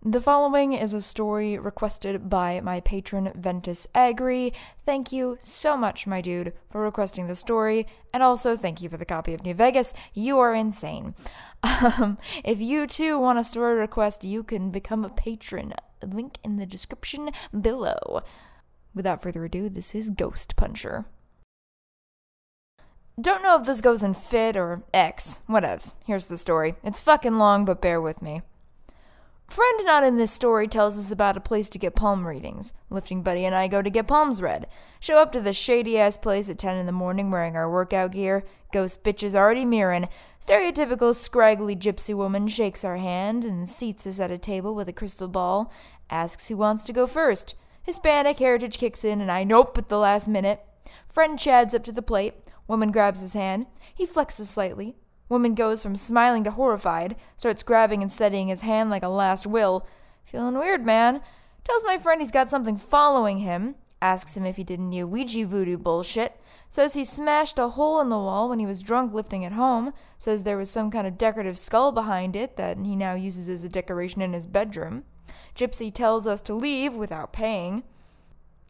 The following is a story requested by my patron, Ventus Agri. Thank you so much, my dude, for requesting the story, and also thank you for the copy of New Vegas. You are insane. If you too want a story request, you can become a patron. Link in the description below. Without further ado, this is Ghost Puncher. Don't know if this goes in fit or X. Whatevs. Here's the story. It's fucking long, but bear with me. Friend not in this story tells us about a place to get palm readings. Lifting buddy and I go to get palms read. Show up to this shady-ass place at 10 in the morning wearing our workout gear. Ghost bitches already mirroring. Stereotypical scraggly gypsy woman shakes our hand and seats us at a table with a crystal ball. Asks who wants to go first. Hispanic heritage kicks in and I nope at the last minute. Friend chads up to the plate. Woman grabs his hand. He flexes slightly. Woman goes from smiling to horrified, starts grabbing and steadying his hand like a last will. Feeling weird, man. Tells my friend he's got something following him. Asks him if he did any Ouija voodoo bullshit. Says he smashed a hole in the wall when he was drunk lifting at home. Says there was some kind of decorative skull behind it that he now uses as a decoration in his bedroom. Gypsy tells us to leave without paying.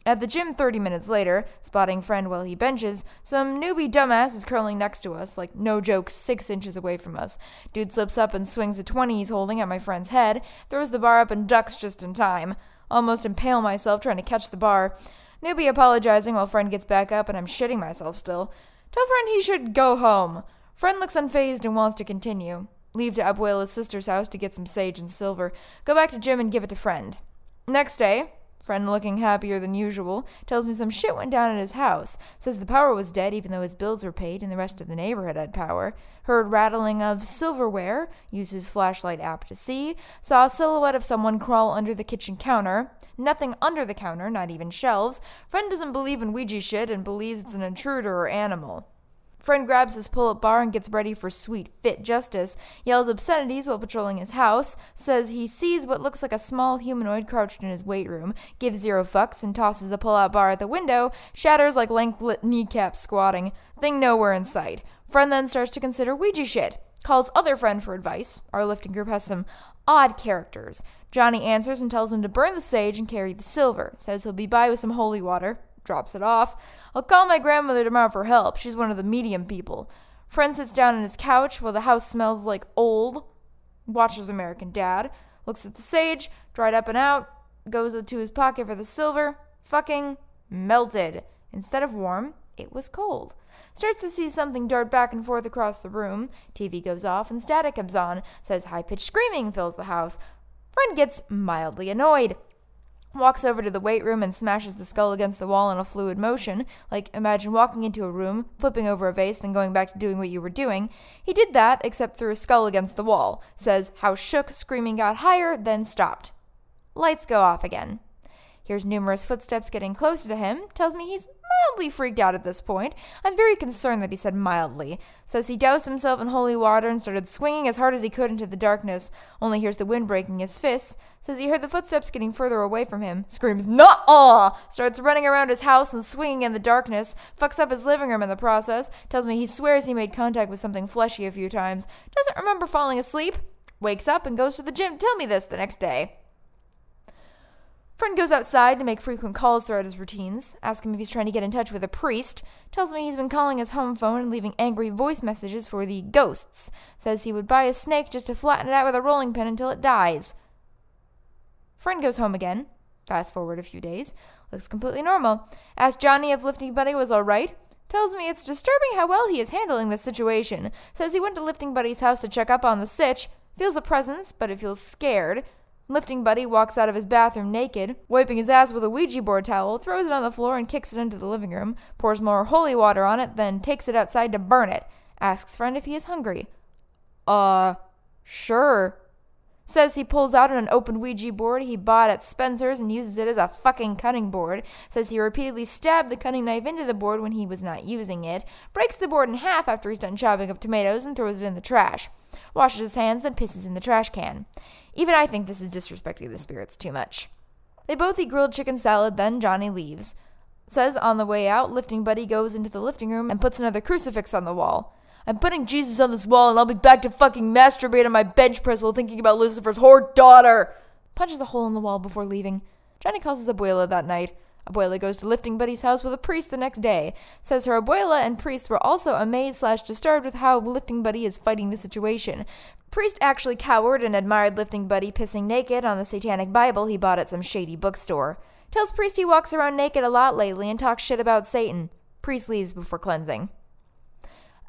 At the gym 30 minutes later, spotting friend while he benches, some newbie dumbass is curling next to us, like no joke 6 inches away from us. Dude slips up and swings a 20 he's holding at my friend's head, throws the bar up and ducks just in time. Almost impale myself trying to catch the bar. Newbie apologizing while friend gets back up and I'm shitting myself still. Tell friend he should go home. Friend looks unfazed and wants to continue. Leave to upwail his sister's house to get some sage and silver. Go back to gym and give it to friend. Next day, friend looking happier than usual, tells me some shit went down at his house. Says the power was dead even though his bills were paid and the rest of the neighborhood had power. Heard rattling of silverware, used his flashlight app to see. Saw a silhouette of someone crawl under the kitchen counter. Nothing under the counter, not even shelves. Friend doesn't believe in Ouija shit and believes it's an intruder or animal. Friend grabs his pull-up bar and gets ready for sweet fit justice, yells obscenities while patrolling his house, says he sees what looks like a small humanoid crouched in his weight room, gives 0 fucks and tosses the pull-out bar at the window, shatters like lanklet kneecap squatting, thing nowhere in sight. Friend then starts to consider Ouija shit, calls other friend for advice. Our lifting group has some odd characters. Johnny answers and tells him to burn the sage and carry the silver, says he'll be by with some holy water. Drops it off. I'll call my grandmother tomorrow for help. She's one of the medium people. Friend sits down on his couch while the house smells like old. Watches American Dad. Looks at the sage, dried up and out. Goes to his pocket for the silver. Fucking melted. Instead of warm, it was cold. Starts to see something dart back and forth across the room. TV goes off and static comes on. Says high-pitched screaming fills the house. Friend gets mildly annoyed. Walks over to the weight room and smashes the skull against the wall in a fluid motion. Like, imagine walking into a room, flipping over a vase, then going back to doing what you were doing. He did that, except threw a skull against the wall. Says how shook, screaming got higher, then stopped. Lights go off again. Hears numerous footsteps getting closer to him. Tells me he's mildly freaked out at this point. I'm very concerned that he said mildly. Says he doused himself in holy water and started swinging as hard as he could into the darkness. Only hears the wind breaking his fists. Says he heard the footsteps getting further away from him. Screams, "Nuh-uh!" Starts running around his house and swinging in the darkness. Fucks up his living room in the process. Tells me he swears he made contact with something fleshy a few times. Doesn't remember falling asleep. Wakes up and goes to the gym. Tell me this the next day. Friend goes outside to make frequent calls throughout his routines. Ask him if he's trying to get in touch with a priest. Tells me he's been calling his home phone and leaving angry voice messages for the ghosts. Says he would buy a snake just to flatten it out with a rolling pin until it dies. Friend goes home again. Fast forward a few days. Looks completely normal. Asks Johnny if lifting buddy was alright. Tells me it's disturbing how well he is handling this situation. Says he went to lifting buddy's house to check up on the sitch. Feels a presence, but it feels scared. Lifting buddy walks out of his bathroom naked, wiping his ass with a Ouija board towel, throws it on the floor and kicks it into the living room, pours more holy water on it, then takes it outside to burn it. Asks friend if he is hungry. Sure. Says he pulls out an open Ouija board he bought at Spencer's and uses it as a fucking cutting board. Says he repeatedly stabbed the cutting knife into the board when he was not using it. Breaks the board in half after he's done chopping up tomatoes and throws it in the trash. Washes his hands, then pisses in the trash can. Even I think this is disrespecting the spirits too much. They both eat grilled chicken salad, then Johnny leaves. Says on the way out, lifting buddy goes into the lifting room and puts another crucifix on the wall. I'm putting Jesus on this wall and I'll be back to fucking masturbate on my bench press while thinking about Lucifer's whore daughter. punches a hole in the wall before leaving. Johnny calls his abuela that night. Abuela goes to Lifting Buddy's house with a priest the next day. Says her abuela and priest were also amazed/disturbed with how Lifting Buddy is fighting the situation. Priest actually cowered and admired Lifting Buddy pissing naked on the satanic Bible he bought at some shady bookstore. Tells priest he walks around naked a lot lately and talks shit about Satan. Priest leaves before cleansing.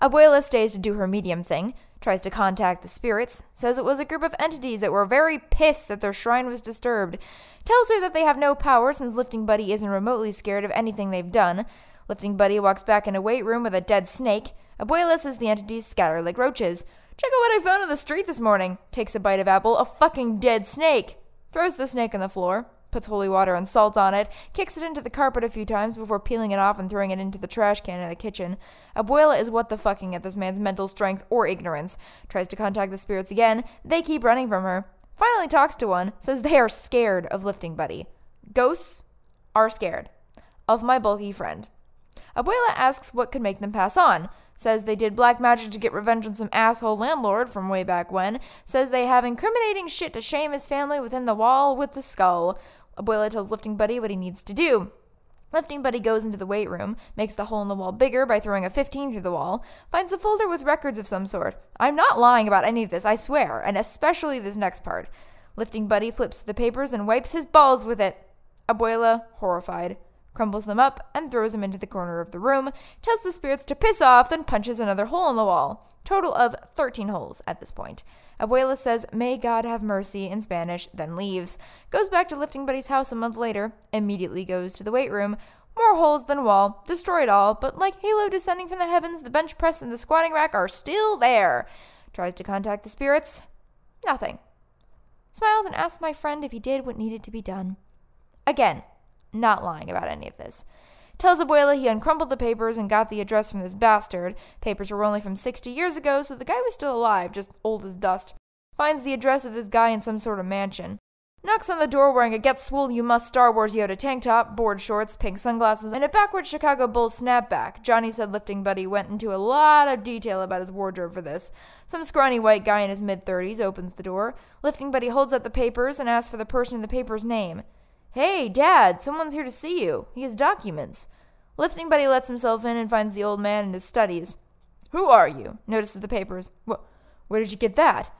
Abuela stays to do her medium thing, tries to contact the spirits, says it was a group of entities that were very pissed that their shrine was disturbed, tells her that they have no power since Lifting Buddy isn't remotely scared of anything they've done. Lifting Buddy walks back in a weight room with a dead snake. Abuela says the entities scatter like roaches. Check out what I found on the street this morning. Takes a bite of apple, a fucking dead snake. Throws the snake on the floor. Puts holy water and salt on it, kicks it into the carpet a few times before peeling it off and throwing it into the trash can in the kitchen. Abuela is what the fucking at this man's mental strength or ignorance. Tries to contact the spirits again. They keep running from her. Finally talks to one, says they are scared of Lifting Buddy. Ghosts are scared of my bulky friend. Abuela asks what could make them pass on. Says they did black magic to get revenge on some asshole landlord from way back when. Says they have incriminating shit to shame his family within the wall with the skull. Abuela tells Lifting Buddy what he needs to do. Lifting Buddy goes into the weight room, makes the hole in the wall bigger by throwing a 15 through the wall, finds a folder with records of some sort. I'm not lying about any of this, I swear, and especially this next part. Lifting Buddy flips to the papers and wipes his balls with it. Abuela, horrified, crumbles them up and throws them into the corner of the room, tells the spirits to piss off, then punches another hole in the wall. Total of 13 holes at this point. Abuela says, "May God have mercy" in Spanish, then leaves. Goes back to Lifting Buddy's house a month later, immediately goes to the weight room. More holes than wall, destroyed all, but like Halo descending from the heavens, the bench press and the squatting rack are still there. Tries to contact the spirits. Nothing. Smiles and asks my friend if he did what needed to be done. Again, not lying about any of this. Tells Abuela he uncrumpled the papers and got the address from this bastard. Papers were only from 60 years ago, so the guy was still alive, just old as dust. Finds the address of this guy in some sort of mansion. Knocks on the door wearing a Get Swole You Must Star Wars Yoda tank top, board shorts, pink sunglasses, and a backwards Chicago Bulls snapback. Johnny said Lifting Buddy went into a lot of detail about his wardrobe for this. Some scrawny white guy in his mid-30s opens the door. Lifting Buddy holds out the papers and asks for the person in the paper's name. "Hey, Dad, someone's here to see you. He has documents." Lifting Buddy lets himself in and finds the old man in his studies. "Who are you?" Notices the papers. Where did you get that?"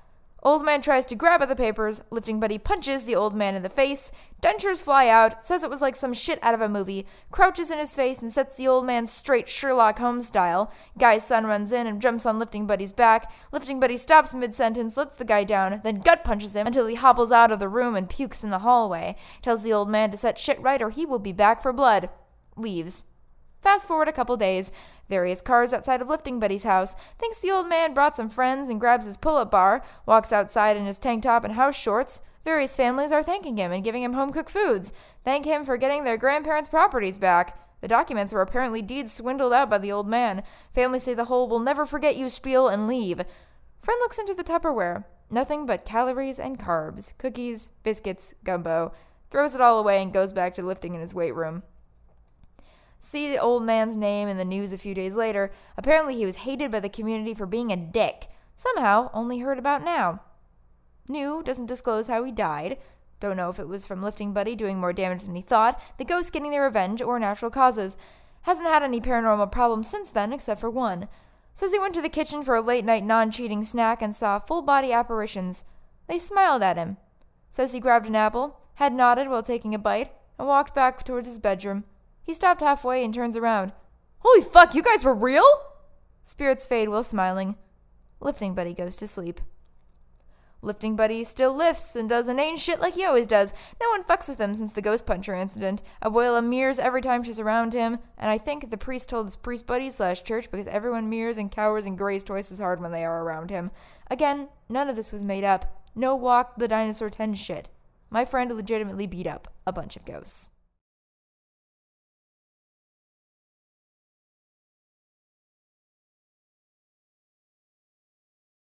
Old man tries to grab at the papers. Lifting Buddy punches the old man in the face. Dentures fly out. Says it was like some shit out of a movie. Crouches in his face and sets the old man straight Sherlock Holmes style. Guy's son runs in and jumps on Lifting Buddy's back. Lifting Buddy stops mid-sentence, lets the guy down, then gut punches him until he hobbles out of the room and pukes in the hallway. Tells the old man to set shit right or he will be back for blood. Leaves. Fast forward a couple days. Various cars outside of Lifting Buddy's house. Thinks the old man brought some friends and grabs his pull-up bar. Walks outside in his tank top and house shorts. Various families are thanking him and giving him home-cooked foods. Thank him for getting their grandparents' properties back. The documents were apparently deeds swindled out by the old man. Families say the whole "will never forget you" spiel and leave. Friend looks into the Tupperware. Nothing but calories and carbs. Cookies, biscuits, gumbo. Throws it all away and goes back to lifting in his weight room. See the old man's name in the news a few days later. Apparently he was hated by the community for being a dick. Somehow, only heard about now. New doesn't disclose how he died. Don't know if it was from Lifting Buddy doing more damage than he thought, the ghost getting their revenge, or natural causes. Hasn't had any paranormal problems since then, except for one. Says he went to the kitchen for a late-night non-cheating snack and saw full-body apparitions. They smiled at him. Says he grabbed an apple, head nodded while taking a bite, and walked back towards his bedroom. He stopped halfway and turns around. "Holy fuck, you guys were real?" Spirits fade while smiling. Lifting Buddy goes to sleep. Lifting Buddy still lifts and does inane shit like he always does. No one fucks with him since the ghost puncher incident. Abuela mirrors every time she's around him, and I think the priest told his priest buddy/church because everyone mirrors and cowers and grays twice as hard when they are around him. Again, none of this was made up. No Walk the Dinosaur 10 shit. My friend legitimately beat up a bunch of ghosts.